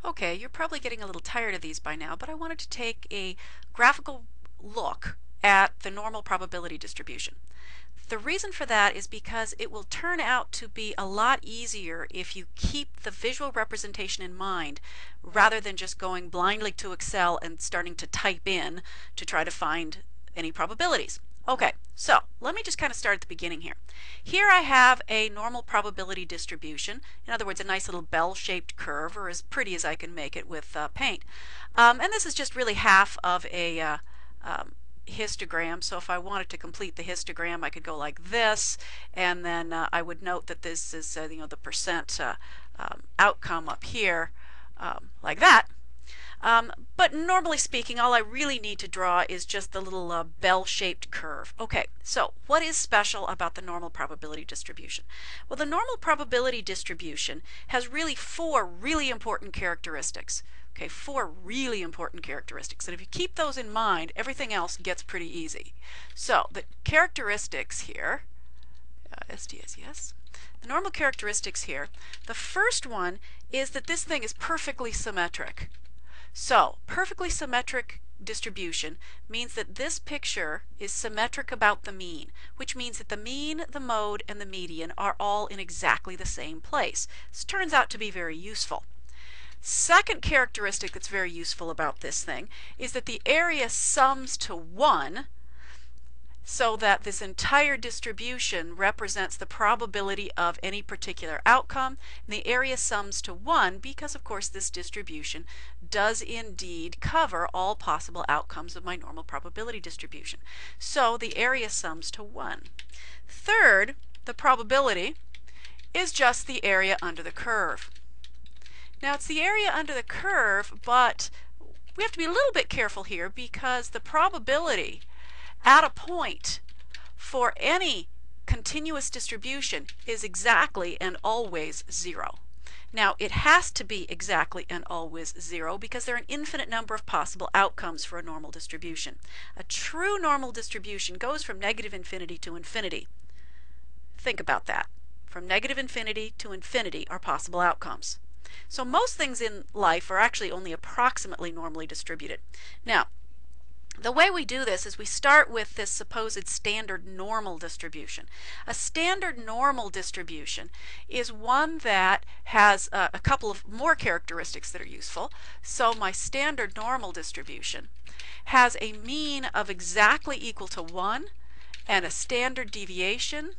Okay, you're probably getting a little tired of these by now, but I wanted to take a graphical look at the normal probability distribution. The reason for that is because it will turn out to be a lot easier if you keep the visual representation in mind rather than just going blindly to Excel and starting to type in to try to find any probabilities. Okay, so let me just kind of start at the beginning here. Here I have a normal probability distribution. In other words, a nice little bell-shaped curve, or as pretty as I can make it with paint. And this is just really half of a histogram. So if I wanted to complete the histogram, I could go like this, and then I would note that this is the percent outcome up here, like that. But normally speaking, all I really need to draw is just the little bell-shaped curve. Okay, so what is special about the normal probability distribution? Well, the normal probability distribution has really four really important characteristics. Okay, four really important characteristics. And if you keep those in mind, everything else gets pretty easy. So the characteristics here, STS, yes. The normal characteristics here, the first one is that this thing is perfectly symmetric. So, perfectly symmetric distribution means that this picture is symmetric about the mean, which means that the mean, the mode, and the median are all in exactly the same place. This turns out to be very useful. Second characteristic that's very useful about this thing is that the area sums to 1, so that this entire distribution represents the probability of any particular outcome, and the area sums to 1 because, of course, this distribution does indeed cover all possible outcomes of my normal probability distribution. So the area sums to 1. Third, the probability is just the area under the curve. Now, it's the area under the curve, but we have to be a little bit careful here because the probability at a point for any continuous distribution is exactly and always 0. Now, it has to be exactly and always 0 because there are an infinite number of possible outcomes for a normal distribution. A true normal distribution goes from negative infinity to infinity. Think about that. From negative infinity to infinity are possible outcomes. So most things in life are actually only approximately normally distributed. Now, the way we do this is we start with this supposed standard normal distribution. A standard normal distribution is one that has a couple of more characteristics that are useful. So my standard normal distribution has a mean of exactly equal to 1 and a standard deviation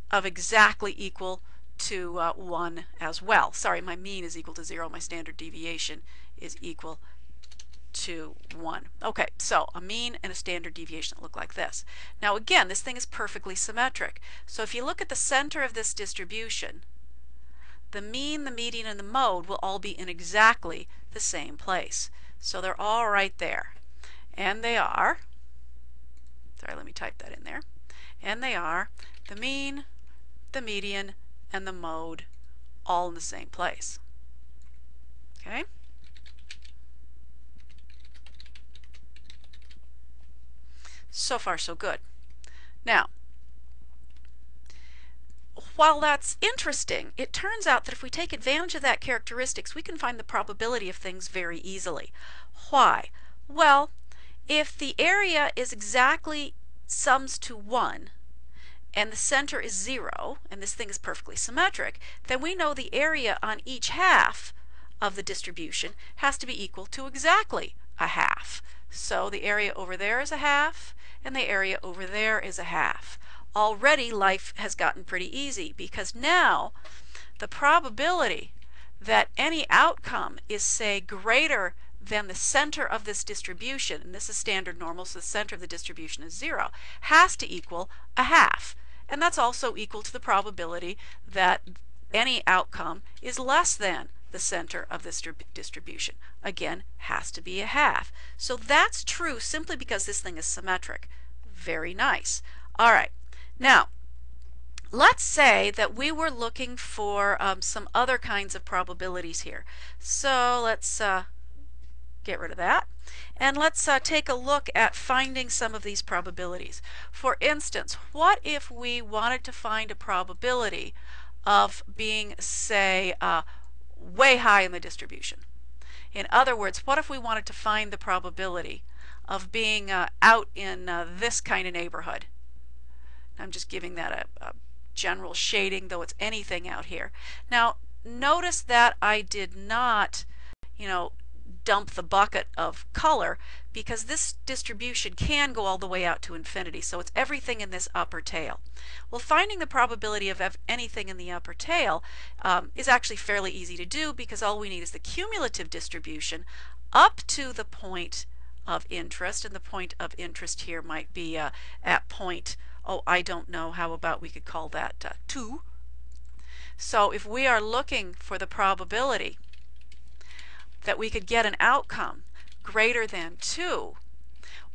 of exactly equal to 1 as well. Sorry, my mean is equal to 0. My standard deviation is equal to 1. Okay, so a mean and a standard deviation that look like this. Now again, this thing is perfectly symmetric. So if you look at the center of this distribution, the mean, the median, and the mode will all be in exactly the same place. So they're all right there. And they are, sorry, let me type that in there. And they are the mean, the median, and the mode all in the same place. Okay? So far, so good. Now, while that's interesting, it turns out that if we take advantage of that characteristics, we can find the probability of things very easily. Why? Well, if the area is exactly sums to 1, and the center is 0, and this thing is perfectly symmetric, then we know the area on each half of the distribution has to be equal to exactly a half. So the area over there is a half, and the area over there is a half. Already life has gotten pretty easy because now the probability that any outcome is, say, greater than the center of this distribution, and this is standard normal, so the center of the distribution is 0, has to equal a half. And that's also equal to the probability that any outcome is less than the center of this distribution. Again, has to be a half. So that's true simply because this thing is symmetric. Very nice. All right. Now, let's say that we were looking for some other kinds of probabilities here. So let's get rid of that. And let's take a look at finding some of these probabilities. For instance, what if we wanted to find a probability of being, say, way high in the distribution. In other words, what if we wanted to find the probability of being out in this kind of neighborhood? I'm just giving that a general shading, though it's anything out here. Now, notice that I did not, dump the bucket of color, because this distribution can go all the way out to infinity, so it's everything in this upper tail. Well, finding the probability of anything in the upper tail is actually fairly easy to do, because all we need is the cumulative distribution up to the point of interest, and the point of interest here might be at point, I don't know, how about we could call that 2. So if we are looking for the probability that we could get an outcome greater than 2,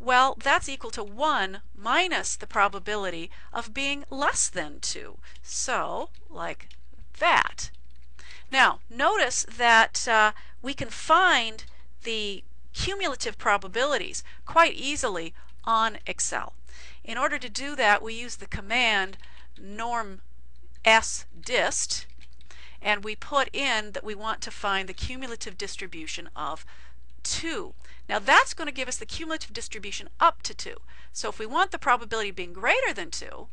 well, that's equal to 1 minus the probability of being less than 2. So, like that. Now, notice that we can find the cumulative probabilities quite easily on Excel. In order to do that, we use the command normsdist, and we put in that we want to find the cumulative distribution of 2. Now that's going to give us the cumulative distribution up to 2. So if we want the probability of being greater than 2,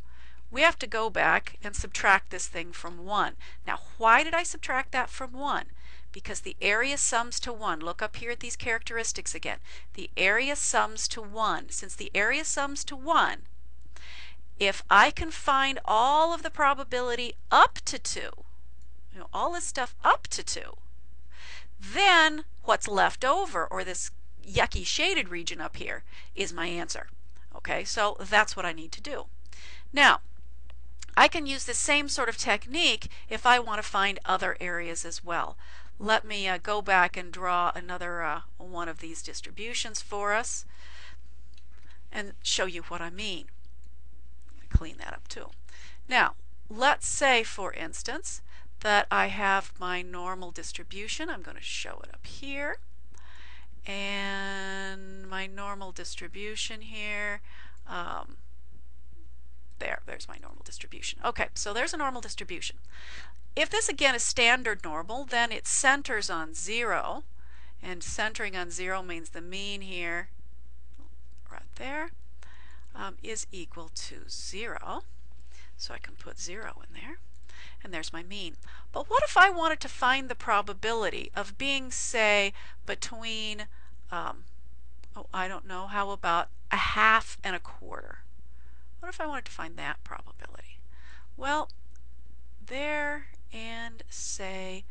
we have to go back and subtract this thing from 1. Now why did I subtract that from 1? Because the area sums to 1. Look up here at these characteristics again. The area sums to 1. Since the area sums to 1, if I can find all of the probability up to 2, all this stuff up to 2, then what's left over, or this yucky shaded region up here, is my answer. Okay, so that's what I need to do. Now, I can use the same sort of technique if I want to find other areas as well. Let me go back and draw another one of these distributions for us and show you what I mean. I'm going to clean that up too. Now, let's say, for instance, that I have my normal distribution. I'm going to show it up here. And my normal distribution here, there's my normal distribution. Okay, so there's a normal distribution. If this again is standard normal, then it centers on 0, and centering on 0 means the mean here, right there, is equal to 0. So I can put 0 in there, and there's my mean. But what if I wanted to find the probability of being, say, between, I don't know, how about 1/2 and 1/4? What if I wanted to find that probability? Well, there and say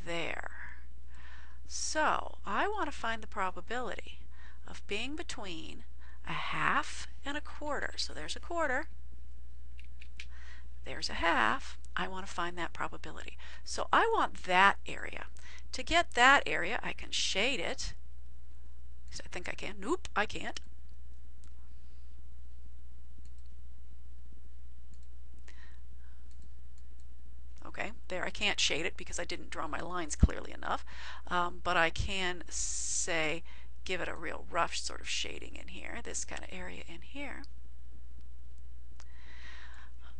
there. So I want to find the probability of being between 1/2 and 1/4. So there's 1/4. There's 1/2. I want to find that probability. So I want that area. To get that area, I can shade it. I think I can. Nope, I can't. Okay, there I can't shade it because I didn't draw my lines clearly enough. But I can say, give it a real rough sort of shading in here, this kind of area in here.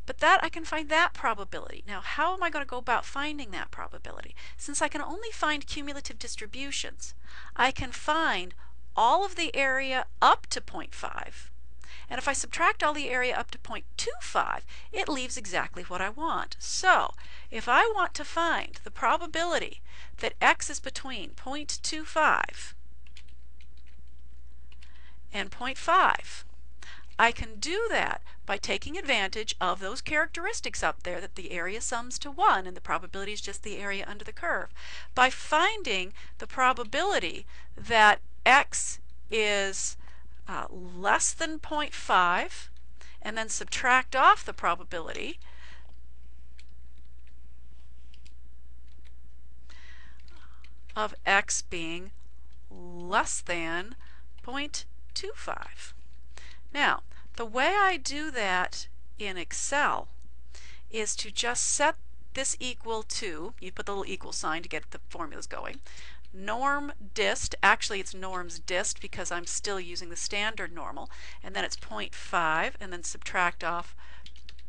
But that, I can find that probability. Now, how am I going to go about finding that probability? Since I can only find cumulative distributions, I can find all of the area up to 0.5. And if I subtract all the area up to 0.25, it leaves exactly what I want. So, if I want to find the probability that x is between 0.25 and 0.5, I can do that by taking advantage of those characteristics up there, that the area sums to 1 and the probability is just the area under the curve, by finding the probability that x is less than 0.5, and then subtract off the probability of x being less than 0.25. Now, the way I do that in Excel is to just set this equal to, you put the little equal sign to get the formulas going, normdist, actually it's normsdist because I'm still using the standard normal, and then it's 0.5, and then subtract off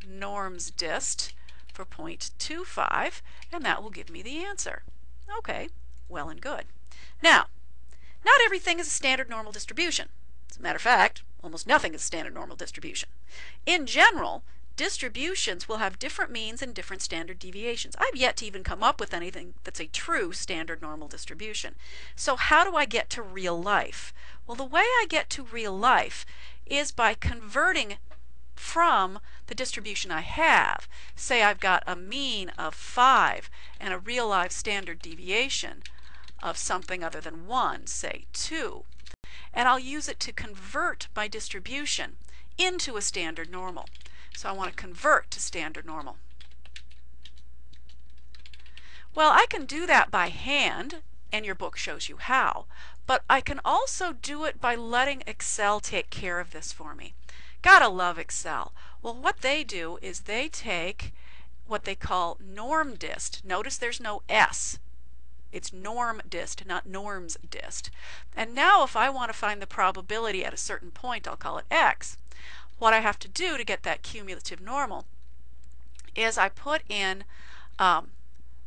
normsdist for 0.25, and that will give me the answer. Okay, well and good. Now, not everything is a standard normal distribution. As a matter of fact, almost nothing is a standard normal distribution. In general, distributions will have different means and different standard deviations. I've yet to even come up with anything that's a true standard normal distribution. So how do I get to real life? Well, the way I get to real life is by converting from the distribution I have. Say I've got a mean of 5 and a real life standard deviation of something other than 1, say 2. And I'll use it to convert my distribution into a standard normal. So I want to convert to standard normal. Well, I can do that by hand, and your book shows you how, but I can also do it by letting Excel take care of this for me. Gotta love Excel. Well, what they do is they take what they call norm dist. Notice there's no S. It's norm dist, not norms dist. And now if I want to find the probability at a certain point, I'll call it X. What I have to do to get that cumulative normal is I put in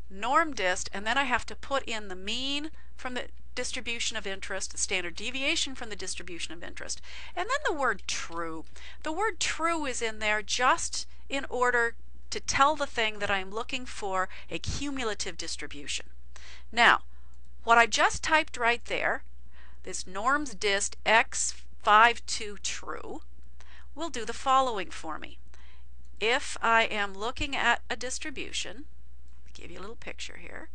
norm dist, and then I have to put in the mean from the distribution of interest, the standard deviation from the distribution of interest, and then the word true. The word true is in there just in order to tell the thing that I'm looking for a cumulative distribution. Now, what I just typed right there, this norms dist x52 true, will do the following for me. If I am looking at a distribution, I'll give you a little picture here.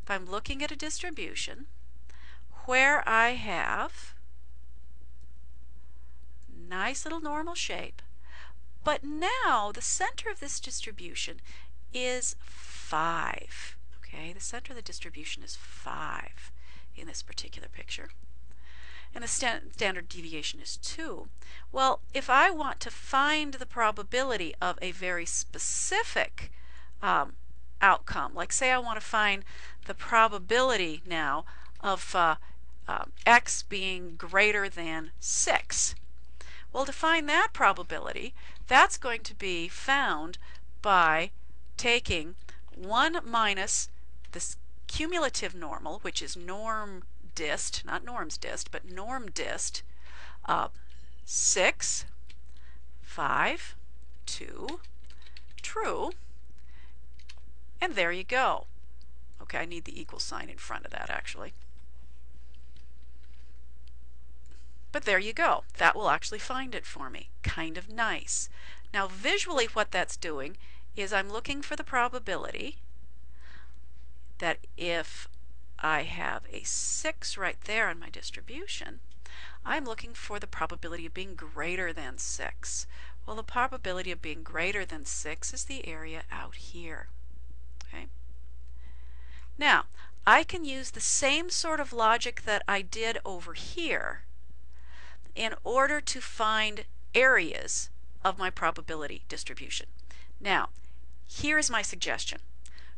If I'm looking at a distribution where I have nice little normal shape, but now the center of this distribution is 5. Okay, the center of the distribution is 5 in this particular picture. And the standard deviation is 2. Well, if I want to find the probability of a very specific outcome, like say I want to find the probability now of x being greater than 6. Well, to find that probability, that's going to be found by taking 1 minus this cumulative normal, which is norm dist, not norms dist, but norm dist, 6, 5, 2, true, and there you go. Okay, I need the equal sign in front of that actually. But there you go. That will actually find it for me. Kind of nice. Now visually what that's doing is I'm looking for the probability that if I have a 6 right there in my distribution, I'm looking for the probability of being greater than 6. Well, the probability of being greater than 6 is the area out here. Okay. Now, I can use the same sort of logic that I did over here in order to find areas of my probability distribution. Now, here is my suggestion.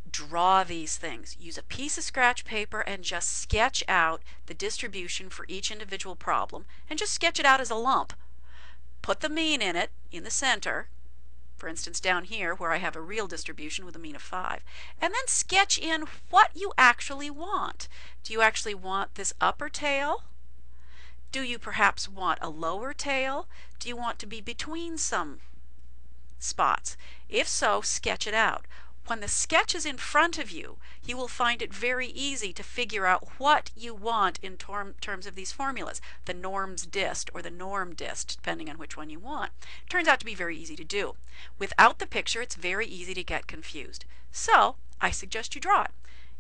Draw these things. Use a piece of scratch paper and just sketch out the distribution for each individual problem, and just sketch it out as a lump. Put the mean in it, in the center, for instance down here where I have a real distribution with a mean of 5, and then sketch in what you actually want. Do you actually want this upper tail? Do you perhaps want a lower tail? Do you want to be between some spots? If so, sketch it out. When the sketch is in front of you, you will find it very easy to figure out what you want in terms of these formulas, the norms dist or the norm dist, depending on which one you want. It turns out to be very easy to do. Without the picture, it's very easy to get confused. So, I suggest you draw it.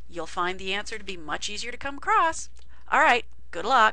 You'll find the answer to be much easier to come across. All right, good luck.